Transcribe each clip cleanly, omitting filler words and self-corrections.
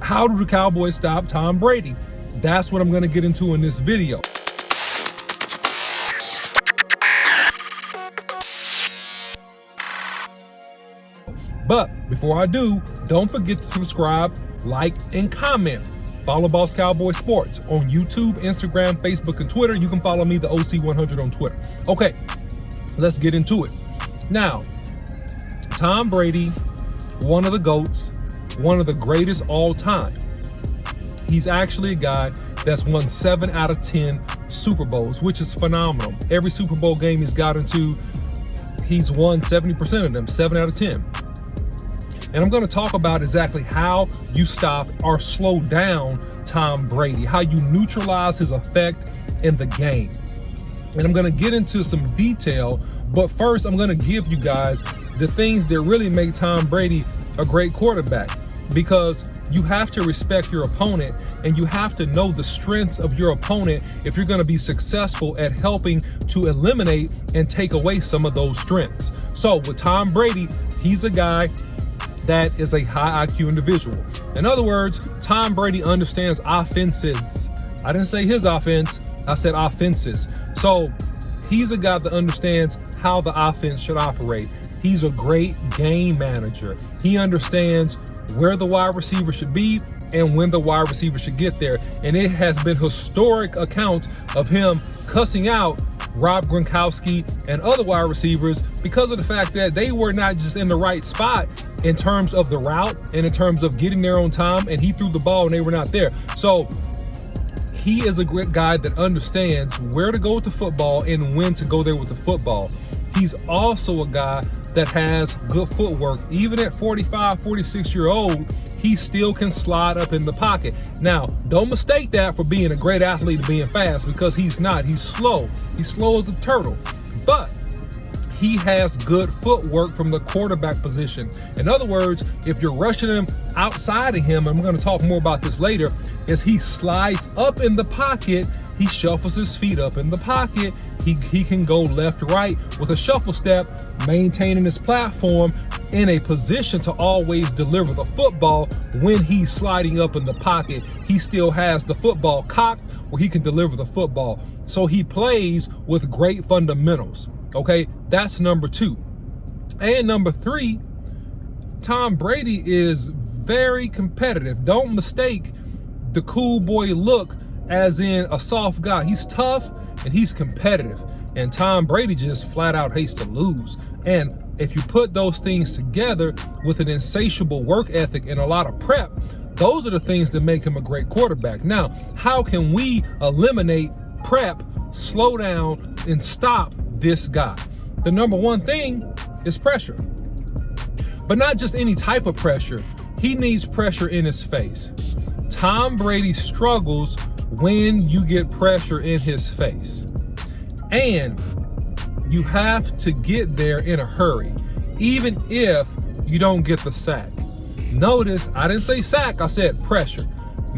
How do the Cowboys stop Tom Brady? That's what I'm going to get into in this video. But before I do, don't forget to subscribe, like, and comment. Follow Boss Cowboy Sports on YouTube, Instagram, Facebook, and Twitter. You can follow me, the OC100 on Twitter. Okay, let's get into it. Now, Tom Brady, one of the GOATs, one of the greatest all time. He's actually a guy that's won 7 out of 10 Super Bowls, which is phenomenal. Every Super Bowl game he's got into, he's won 70% of them, 7 out of 10. And I'm going to talk about exactly how you stop or slow down Tom Brady, how you neutralize his effect in the game. And I'm going to get into some detail, but first I'm going to give you guys the things that really make Tom Brady a great quarterback, because you have to respect your opponent and you have to know the strengths of your opponent if you're going to be successful at helping to eliminate and take away some of those strengths. So with Tom Brady, he's a guy that is a high IQ individual. In other words, Tom Brady understands offenses. I didn't say his offense, I said offenses. So he's a guy that understands how the offense should operate. He's a great game manager. He understands where the wide receiver should be and when the wide receiver should get there. And it has been historic accounts of him cussing out Rob Gronkowski and other wide receivers because of the fact that they were not just in the right spot in terms of the route and in terms of getting there on time, and he threw the ball and they were not there. So he is a great guy that understands where to go with the football and when to go there with the football. He's also a guy that has good footwork. Even at 45, 46-year-old, he still can slide up in the pocket. Now, don't mistake that for being a great athlete and being fast, because he's not. He's slow. He's slow as a turtle. But he has good footwork from the quarterback position. In other words, if you're rushing him outside of him, and I'm going to talk more about this later, as he slides up in the pocket, he shuffles his feet up in the pocket. He can go left, right with a shuffle step, maintaining his platform in a position to always deliver the football. When he's sliding up in the pocket, he still has the football cocked where he can deliver the football. So he plays with great fundamentals. Okay, that's number 2. And number 3, Tom Brady is very competitive. Don't mistake the cool boy look as in a soft guy. He's tough and he's competitive. And Tom Brady just flat out hates to lose. And if you put those things together with an insatiable work ethic and a lot of prep, those are the things that make him a great quarterback. Now, how can we eliminate prep, slow down, and stop this guy? The number one thing is pressure. But not just any type of pressure. He needs pressure in his face. Tom Brady struggles when you get pressure in his face. And you have to get there in a hurry, even if you don't get the sack. Notice, I didn't say sack, I said pressure.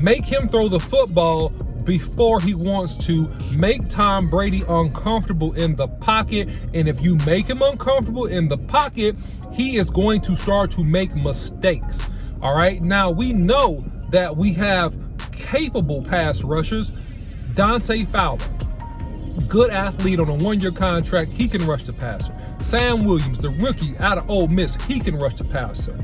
Make him throw the football before he wants to. Make Tom Brady uncomfortable in the pocket. And if you make him uncomfortable in the pocket, he is going to start to make mistakes. All right, now we know that we have capable pass rushers. Dante Fowler, good athlete on a 1-year contract, he can rush the passer. Sam Williams, the rookie out of Ole Miss, he can rush the passer.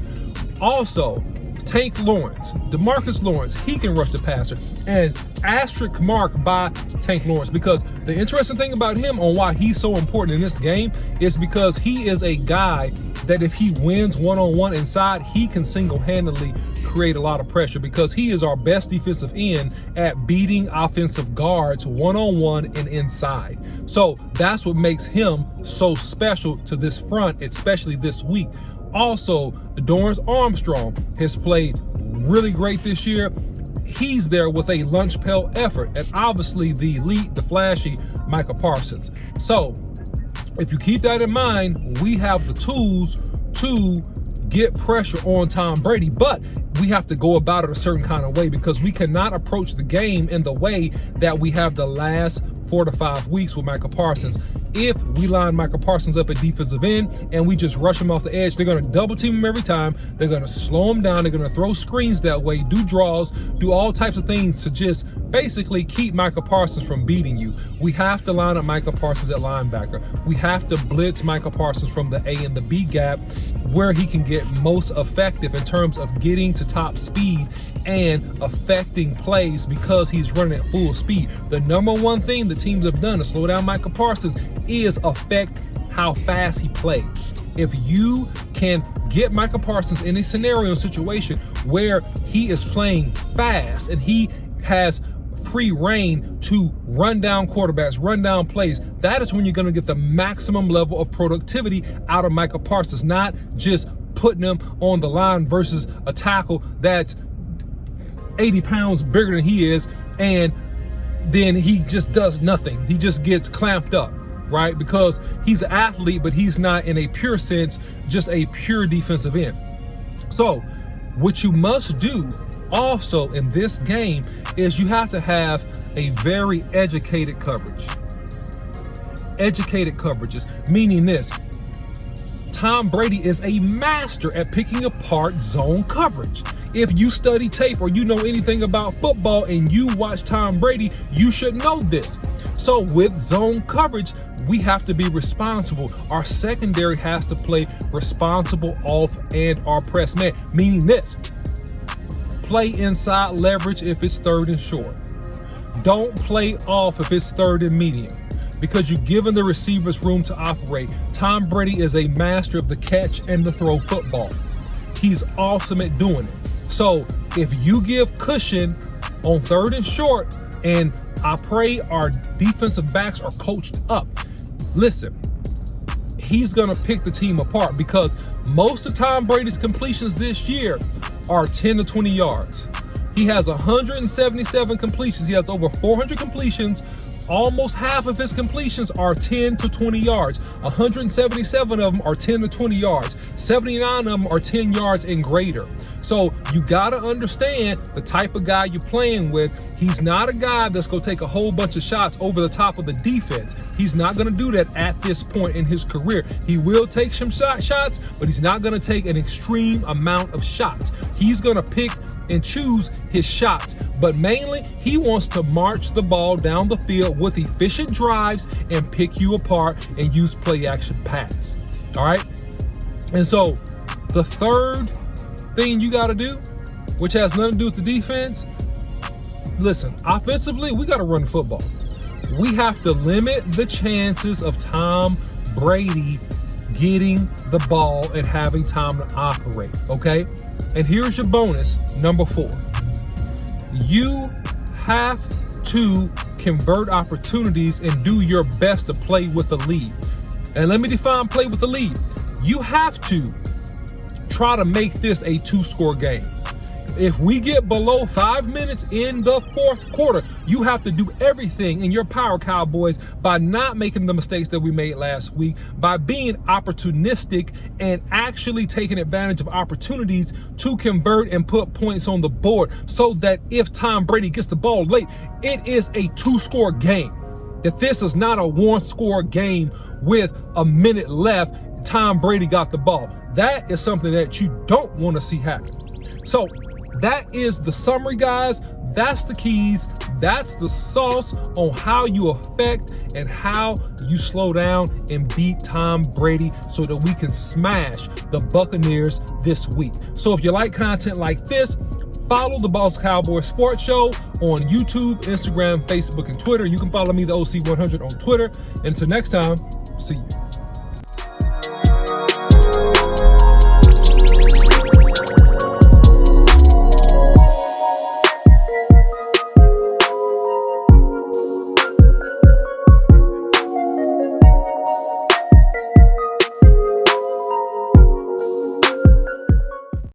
Also, Tank Lawrence, DeMarcus Lawrence, he can rush the passer. And asterisk mark by Tank Lawrence, because the interesting thing about him on why he's so important in this game is because he is a guy that if he wins one-on-one inside, he can single-handedly create a lot of pressure, because he is our best defensive end at beating offensive guards one-on-one and inside. So that's what makes him so special to this front, especially this week. Also, Dorrance Armstrong has played really great this year. He's there with a lunch pail effort, and obviously the elite, the flashy Micah Parsons. So if you keep that in mind, we have the tools to get pressure on Tom Brady, but we have to go about it a certain kind of way, because we cannot approach the game in the way that we have the last 4 to 5 weeks with Micah Parsons. if we line Micah Parsons up at defensive end and we just rush him off the edge, they're going to double team him every time. They're going to slow him down. They're going to throw screens that way, do draws, do all types of things to just basically keep Micah Parsons from beating you. We have to line up Micah Parsons at linebacker. We have to blitz Micah Parsons from the A and the B gap where he can get most effective in terms of getting to top speed and affecting plays because he's running at full speed. The number one thing the teams have done to slow down Micah Parsons is affect how fast he plays. If you can get Micah Parsons in a scenario situation where he is playing fast and he has free reign to run down quarterbacks, run down plays, that is when you're going to get the maximum level of productivity out of Micah Parsons, not just putting him on the line versus a tackle that's 80 pounds bigger than he is, and then he just does nothing. He just gets clamped up, right? Because he's an athlete, but he's not in a pure sense, just a pure defensive end. So what you must do also in this game is you have to have a very educated coverage. Educated coverages, meaning this: Tom Brady is a master at picking apart zone coverage. If you study tape or you know anything about football and you watch Tom Brady, you should know this. So with zone coverage, we have to be responsible. Our secondary has to play responsible off and our press man, meaning this: play inside leverage if it's third and short. Don't play off if it's third and medium, because you're giving the receivers room to operate. Tom Brady is a master of the catch and the throw football. He's awesome at doing it. So if you give cushion on third and short, and I pray our defensive backs are coached up, listen, he's going to pick the team apart, because most of Tom Brady's completions this year are 10 to 20 yards. He has 177 completions. He has over 400 completions. Almost half of his completions are 10 to 20 yards. 177 of them are 10 to 20 yards. 79 of them are 10 yards and greater. So you got to understand the type of guy you're playing with. He's not a guy that's going to take a whole bunch of shots over the top of the defense. He's not going to do that at this point in his career. He will take some shots, but he's not going to take an extreme amount of shots. He's going to pick and choose his shots, but mainly he wants to march the ball down the field with efficient drives and pick you apart and use play action pass. All right. And so the third thing you got to do, which has nothing to do with the defense, listen, offensively, we got to run the football. We have to limit the chances of Tom Brady getting the ball and having time to operate. Okay. And here's your bonus, number 4. You have to convert opportunities and do your best to play with the lead. And let me define play with the lead. You have to try to make this a 2-score game. If we get below 5 minutes in the fourth quarter, you have to do everything in your power, Cowboys, by not making the mistakes that we made last week, by being opportunistic and actually taking advantage of opportunities to convert and put points on the board, so that if Tom Brady gets the ball late, it is a 2-score game. That this is not a 1-score game with a minute left, Tom Brady got the ball. That is something that you don't want to see happen. So that is the summary, guys. That's the keys. That's the sauce on how you affect and how you slow down and beat Tom Brady so that we can smash the Buccaneers this week. So if you like content like this, follow the Boss Cowboy Sports Show on YouTube, Instagram, Facebook, and Twitter. You can follow me, the OC100, on Twitter. And until next time, see you.